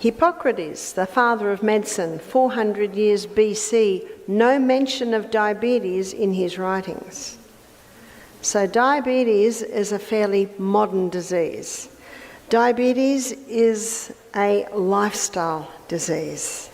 Hippocrates, the father of medicine, 400 years BC, no mention of diabetes in his writings. So diabetes is a fairly modern disease. Diabetes is a lifestyle disease.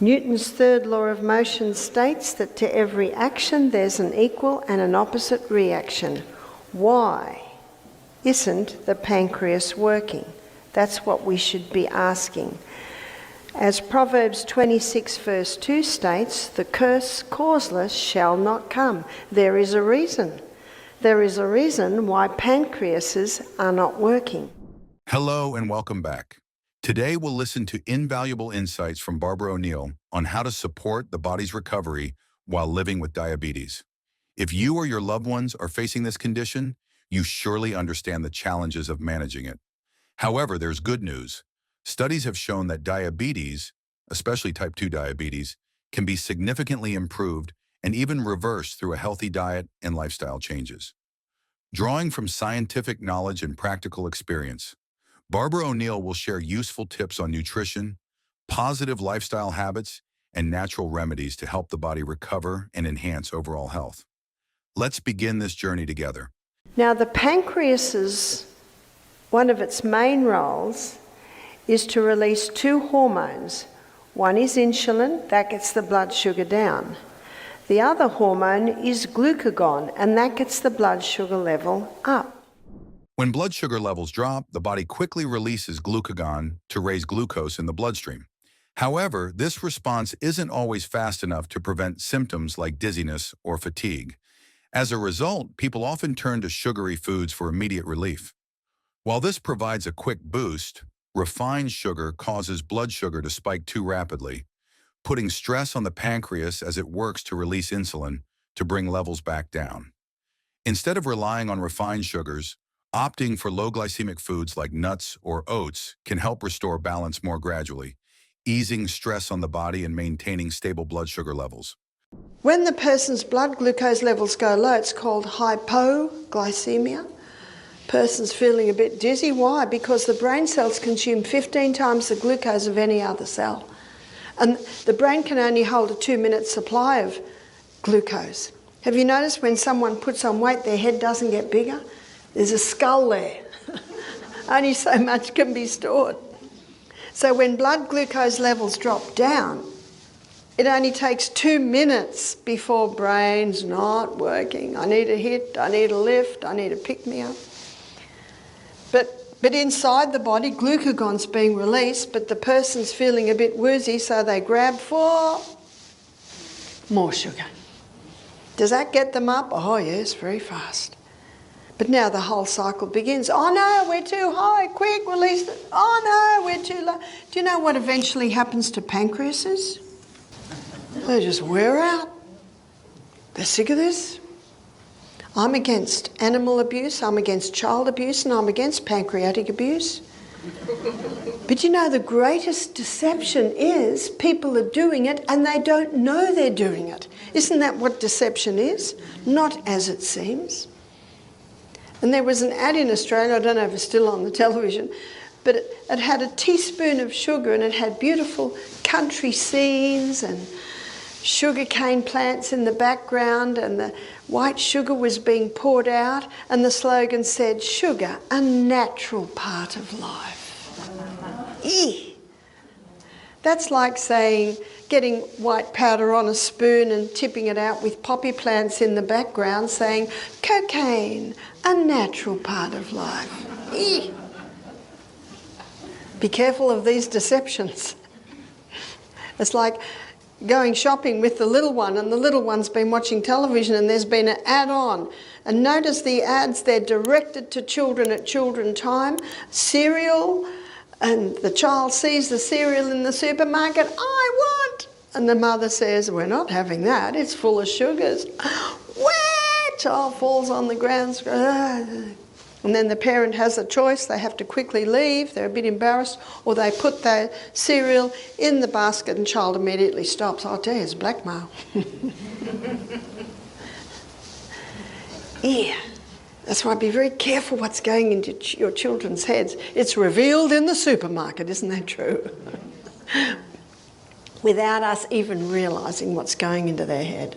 Newton's third law of motion states that to every action there's an equal and an opposite reaction. Why isn't the pancreas working? That's what we should be asking. As Proverbs 26 verse 2 states, the curse causeless shall not come. There is a reason. There is a reason why pancreases are not working. Hello and welcome back. Today we'll listen to invaluable insights from Barbara O'Neill on how to support the body's recovery while living with diabetes. If you or your loved ones are facing this condition, you surely understand the challenges of managing it. However, there's good news. Studies have shown that diabetes, especially type 2 diabetes, can be significantly improved and even reversed through a healthy diet and lifestyle changes. Drawing from scientific knowledge and practical experience, Barbara O'Neill will share useful tips on nutrition, positive lifestyle habits, and natural remedies to help the body recover and enhance overall health. Let's begin this journey together. Now, the pancreas, one of its main roles is to release two hormones. One is insulin, that gets the blood sugar down. The other hormone is glucagon, and that gets the blood sugar level up. When blood sugar levels drop, the body quickly releases glucagon to raise glucose in the bloodstream. However, this response isn't always fast enough to prevent symptoms like dizziness or fatigue. As a result, people often turn to sugary foods for immediate relief. While this provides a quick boost, refined sugar causes blood sugar to spike too rapidly, putting stress on the pancreas as it works to release insulin to bring levels back down. Instead of relying on refined sugars, opting for low glycemic foods like nuts or oats can help restore balance more gradually, easing stress on the body and maintaining stable blood sugar levels. When the person's blood glucose levels go low, it's called hypoglycemia. Person's feeling a bit dizzy. Why? Because the brain cells consume 15 times the glucose of any other cell. And the brain can only hold a 2-minute supply of glucose. Have you noticed when someone puts on weight, their head doesn't get bigger? There's a skull there. Only so much can be stored. So when blood glucose levels drop down, it only takes 2 minutes before brain's not working. I need a hit, I need a lift, I need a pick-me-up. But inside the body, glucagon's being released, but the person's feeling a bit woozy, so they grab for more sugar. Does that get them up? Oh yes, very fast. But now the whole cycle begins. Oh no, we're too high, quick, release it. Oh no, we're too low. Do you know what eventually happens to pancreases? They just wear out. They're sick of this. I'm against animal abuse, I'm against child abuse, and I'm against pancreatic abuse. But you know, the greatest deception is people are doing it and they don't know they're doing it. Isn't that what deception is? Not as it seems. And there was an ad in Australia, I don't know if it's still on the television, but it had a teaspoon of sugar and it had beautiful country scenes and sugarcane plants in the background, and the white sugar was being poured out, and the slogan said, "Sugar, a natural part of life." Eeh. That's like saying, getting white powder on a spoon and tipping it out with poppy plants in the background, saying, "Cocaine, a natural part of life." Eeh. Be careful of these deceptions. It's like going shopping with the little one, and the little one's been watching television and there's been an ad on. And notice the ads, they're directed to children at children time. Cereal, and the child sees the cereal in the supermarket, "I want," and the mother says, "We're not having that, it's full of sugars." Where? Child falls on the ground. And then the parent has a choice. They have to quickly leave. They're a bit embarrassed. Or they put their cereal in the basket and child immediately stops. I'll tell you, it's blackmail. Yeah. That's why be very careful what's going into your children's heads. It's revealed in the supermarket, isn't that true? Without us even realising what's going into their head.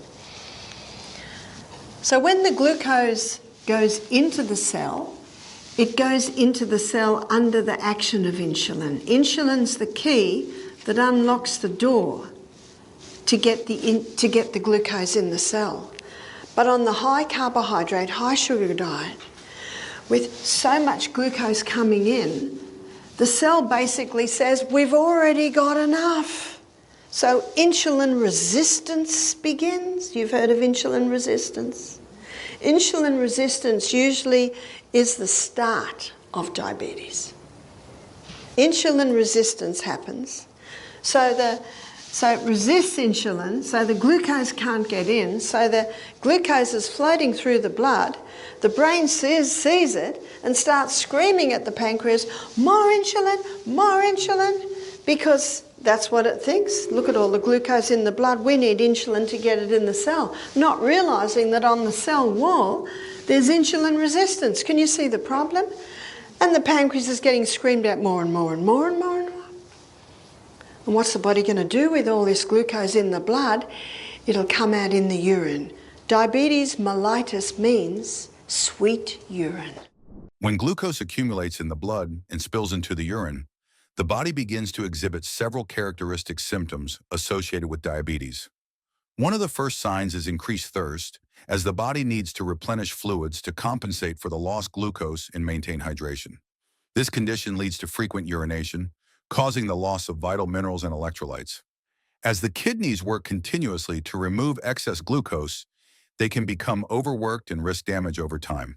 So when the glucose goes into the cell, it goes into the cell under the action of insulin. Insulin's the key that unlocks the door to get the glucose in the cell. But on the high carbohydrate, high sugar diet, with so much glucose coming in, the cell basically says, we've already got enough. So insulin resistance begins. You've heard of insulin resistance? Insulin resistance usually is the start of diabetes. Insulin resistance happens. So it resists insulin, so the glucose can't get in, so the glucose is floating through the blood. The brain sees it and starts screaming at the pancreas, more insulin, because that's what it thinks. Look at all the glucose in the blood. We need insulin to get it in the cell, not realising that on the cell wall there's insulin resistance. Can you see the problem? And the pancreas is getting screamed at more and more and more and more and more. And what's the body going to do with all this glucose in the blood? It'll come out in the urine. Diabetes mellitus means sweet urine. When glucose accumulates in the blood and spills into the urine, the body begins to exhibit several characteristic symptoms associated with diabetes. One of the first signs is increased thirst, as the body needs to replenish fluids to compensate for the lost glucose and maintain hydration. This condition leads to frequent urination, causing the loss of vital minerals and electrolytes. As the kidneys work continuously to remove excess glucose, they can become overworked and risk damage over time.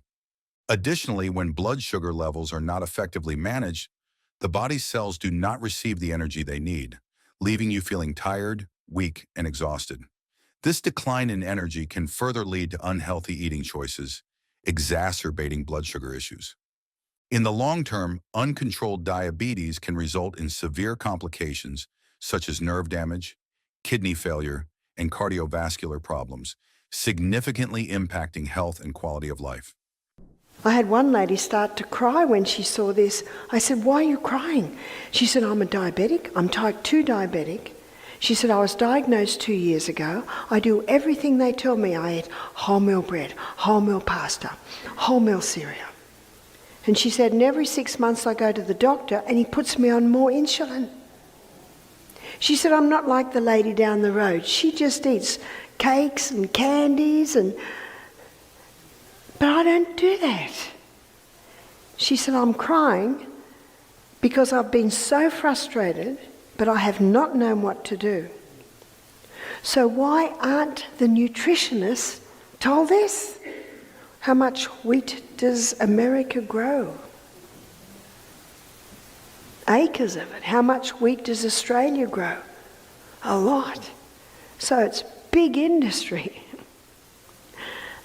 Additionally, when blood sugar levels are not effectively managed, the body's cells do not receive the energy they need, leaving you feeling tired, weak, and exhausted. This decline in energy can further lead to unhealthy eating choices, exacerbating blood sugar issues. In the long term, uncontrolled diabetes can result in severe complications such as nerve damage, kidney failure, and cardiovascular problems, significantly impacting health and quality of life. I had one lady start to cry when she saw this. I said, why are you crying? She said, I'm a diabetic. I'm type 2 diabetic. She said, I was diagnosed 2 years ago. I do everything they tell me. I eat wholemeal bread, wholemeal pasta, wholemeal cereal. And she said, and every 6 months I go to the doctor and he puts me on more insulin. She said, I'm not like the lady down the road. She just eats cakes and candies but I don't do that. She said, I'm crying because I've been so frustrated, but I have not known what to do. So why aren't the nutritionists told this? How much wheat does America grow? Acres of it. How much wheat does Australia grow? A lot. So it's big industry.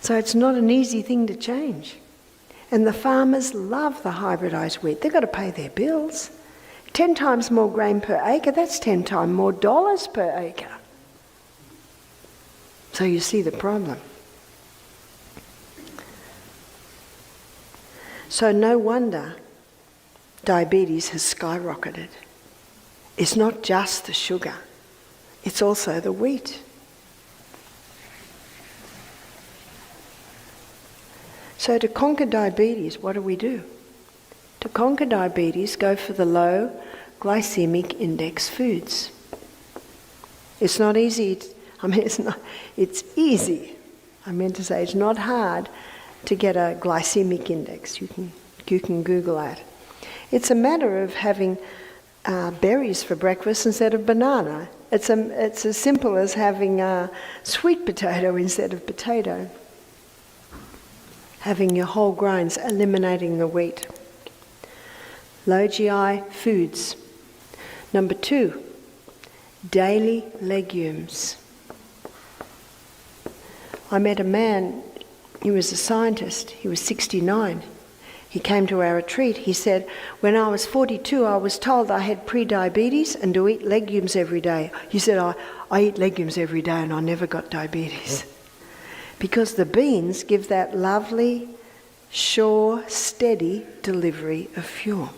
So it's not an easy thing to change. And the farmers love the hybridised wheat. They've got to pay their bills. 10 times more grain per acre, that's 10 times more dollars per acre. So you see the problem. So no wonder diabetes has skyrocketed. It's not just the sugar, it's also the wheat. So to conquer diabetes, what do? To conquer diabetes, go for the low glycemic index foods. It's not easy. It's easy. I meant to say it's not hard to get a glycemic index. You can Google that. It's a matter of having berries for breakfast instead of banana. It's as simple as having a sweet potato instead of potato. Having your whole grains, eliminating the wheat. Low GI foods. Number 2, daily legumes. I met a man, he was a scientist, he was 69. He came to our retreat. He said, when I was 42, I was told I had pre-diabetes and to eat legumes every day. He said, I eat legumes every day and I never got diabetes. Because the beans give that lovely sure, steady delivery of fuel.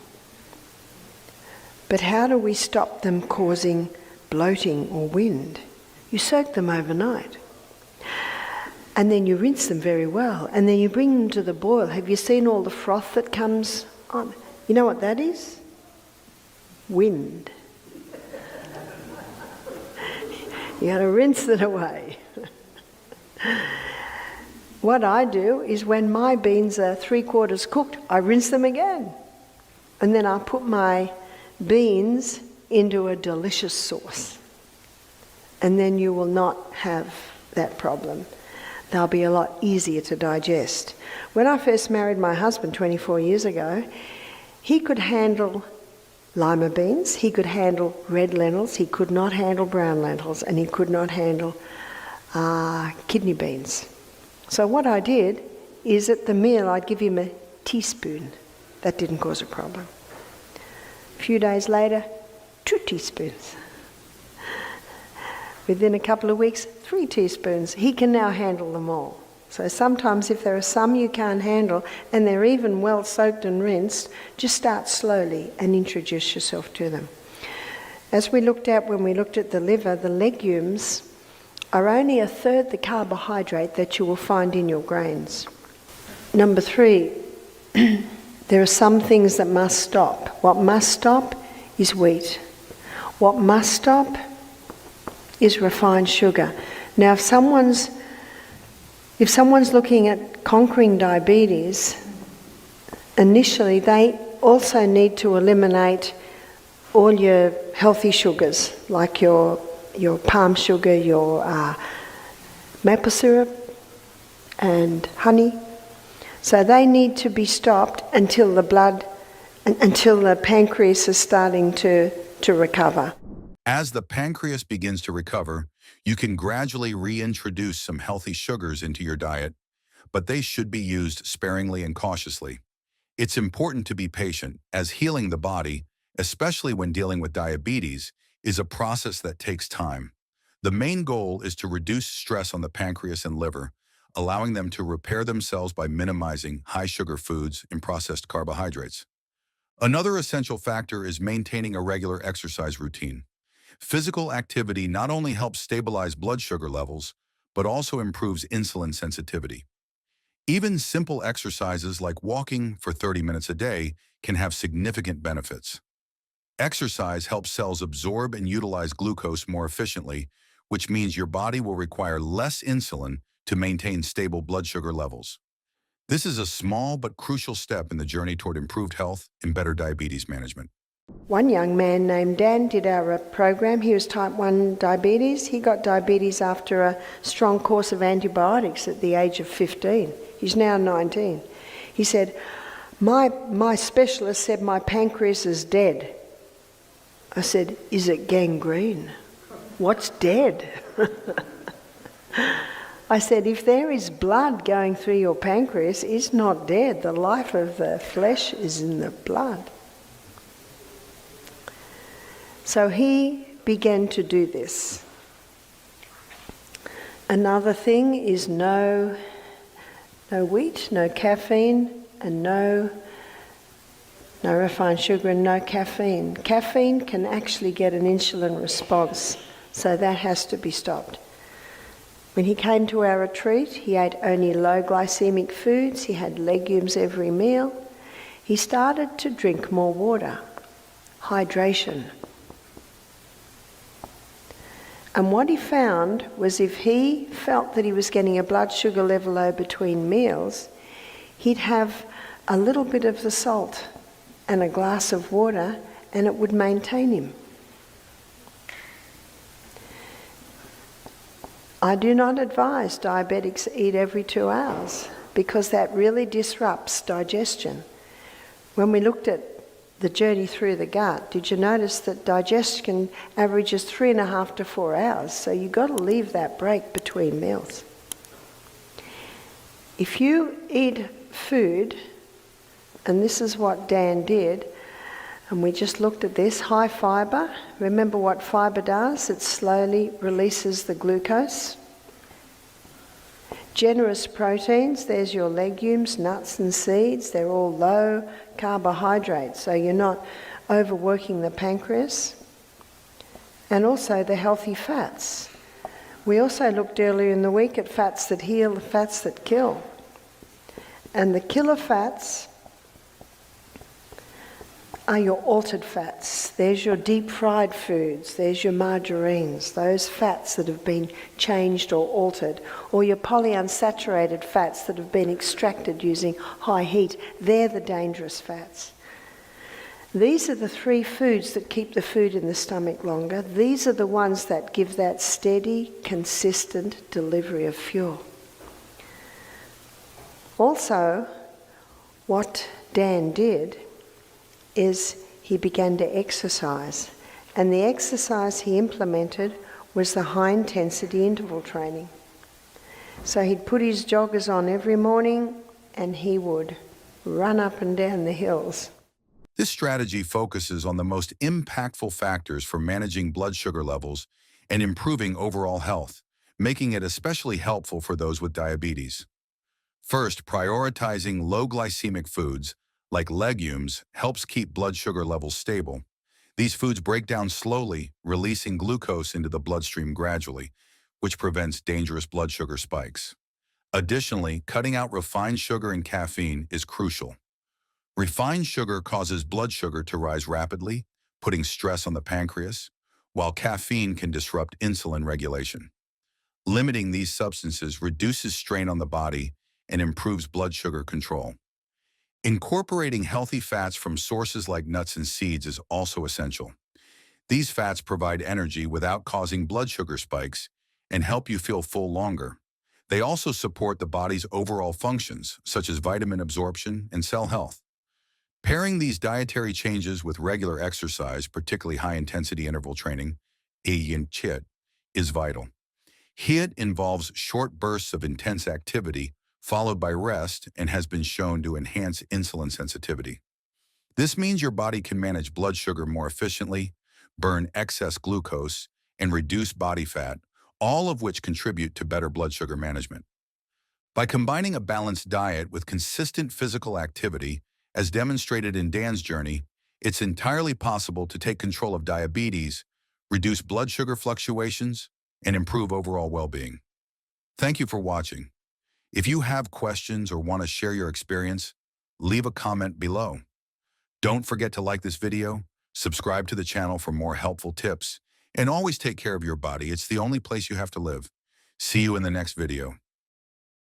But how do we stop them causing bloating or wind? You soak them overnight. And then you rinse them very well. And then you bring them to the boil. Have you seen all the froth that comes on? You know what that is? Wind. You got to rinse it away. What I do is when my beans are 3/4 cooked, I rinse them again. And then I put my beans into a delicious sauce. And then you will not have that problem. They'll be a lot easier to digest. When I first married my husband 24 years ago, he could handle lima beans, he could handle red lentils, he could not handle brown lentils, and he could not handle kidney beans. So what I did is at the meal I'd give him a teaspoon. That didn't cause a problem. A few days later, 2 teaspoons. Within a couple of weeks, 3 teaspoons. He can now handle them all. So sometimes if there are some you can't handle and they're even well soaked and rinsed, just start slowly and introduce yourself to them. As we looked at when we looked at the liver, the legumes are only 1/3 the carbohydrate that you will find in your grains. Number 3, there are some things that must stop. What must stop is wheat. What must stop is refined sugar. Now, if someone's looking at conquering diabetes, initially they also need to eliminate all your healthy sugars, like your palm sugar, your maple syrup and honey. So they need to be stopped until the pancreas is starting to recover. As the pancreas begins to recover, you can gradually reintroduce some healthy sugars into your diet, but they should be used sparingly and cautiously. It's important to be patient, as healing the body, especially when dealing with diabetes, is a process that takes time. The main goal is to reduce stress on the pancreas and liver, allowing them to repair themselves by minimizing high-sugar foods and processed carbohydrates. Another essential factor is maintaining a regular exercise routine. Physical activity not only helps stabilize blood sugar levels, but also improves insulin sensitivity. Even simple exercises like walking for 30 minutes a day can have significant benefits. Exercise helps cells absorb and utilize glucose more efficiently, which means your body will require less insulin to maintain stable blood sugar levels. This is a small but crucial step in the journey toward improved health and better diabetes management. One young man named Dan did our program. He was type 1 diabetes. He got diabetes after a strong course of antibiotics at the age of 15. He's now 19. He said, my specialist said my pancreas is dead. I said, is it gangrene? What's dead? I said, if there is blood going through your pancreas, it's not dead. The life of the flesh is in the blood. So he began to do this. Another thing is no wheat, no caffeine, and no refined sugar and no caffeine. Caffeine can actually get an insulin response, so that has to be stopped. When he came to our retreat, he ate only low glycemic foods. He had legumes every meal. He started to drink more water, hydration. And what he found was if he felt that he was getting a blood sugar level low between meals, he'd have a little bit of the salt and a glass of water, and it would maintain him. I do not advise diabetics eat every 2 hours because that really disrupts digestion. When we looked at the journey through the gut, did you notice that digestion averages 3.5 to 4 hours? So you've got to leave that break between meals. If you eat food, and this is what Dan did, and we just looked at this, high fibre. Remember what fibre does? It slowly releases the glucose. Generous proteins, there's your legumes, nuts and seeds. They're all low carbohydrates, so you're not overworking the pancreas. And also the healthy fats. We also looked earlier in the week at fats that heal, fats that kill. And the killer fats are your altered fats. There's your deep fried foods, there's your margarines, those fats that have been changed or altered, or your polyunsaturated fats that have been extracted using high heat. They're the dangerous fats. These are the three foods that keep the food in the stomach longer. These are the ones that give that steady, consistent delivery of fuel. Also, what Dan did is he began to exercise. And the exercise he implemented was the high-intensity interval training. So he'd put his joggers on every morning and he would run up and down the hills. This strategy focuses on the most impactful factors for managing blood sugar levels and improving overall health, making it especially helpful for those with diabetes. First, prioritizing low glycemic foods like legumes helps keep blood sugar levels stable. These foods break down slowly, releasing glucose into the bloodstream gradually, which prevents dangerous blood sugar spikes. Additionally, cutting out refined sugar and caffeine is crucial. Refined sugar causes blood sugar to rise rapidly, putting stress on the pancreas, while caffeine can disrupt insulin regulation. Limiting these substances reduces strain on the body and improves blood sugar control. Incorporating healthy fats from sources like nuts and seeds is also essential. These fats provide energy without causing blood sugar spikes and help you feel full longer. They also support the body's overall functions, such as vitamin absorption and cell health. Pairing these dietary changes with regular exercise, particularly high-intensity interval training, HIIT, is vital. HIIT involves short bursts of intense activity followed by rest and has been shown to enhance insulin sensitivity. This means your body can manage blood sugar more efficiently, burn excess glucose, and reduce body fat, all of which contribute to better blood sugar management. By combining a balanced diet with consistent physical activity, as demonstrated in Dan's journey, it's entirely possible to take control of diabetes, reduce blood sugar fluctuations, and improve overall well-being. Thank you for watching. If you have questions or want to share your experience, leave a comment below. Don't forget to like this video, subscribe to the channel for more helpful tips, and always take care of your body. It's the only place you have to live. See you in the next video.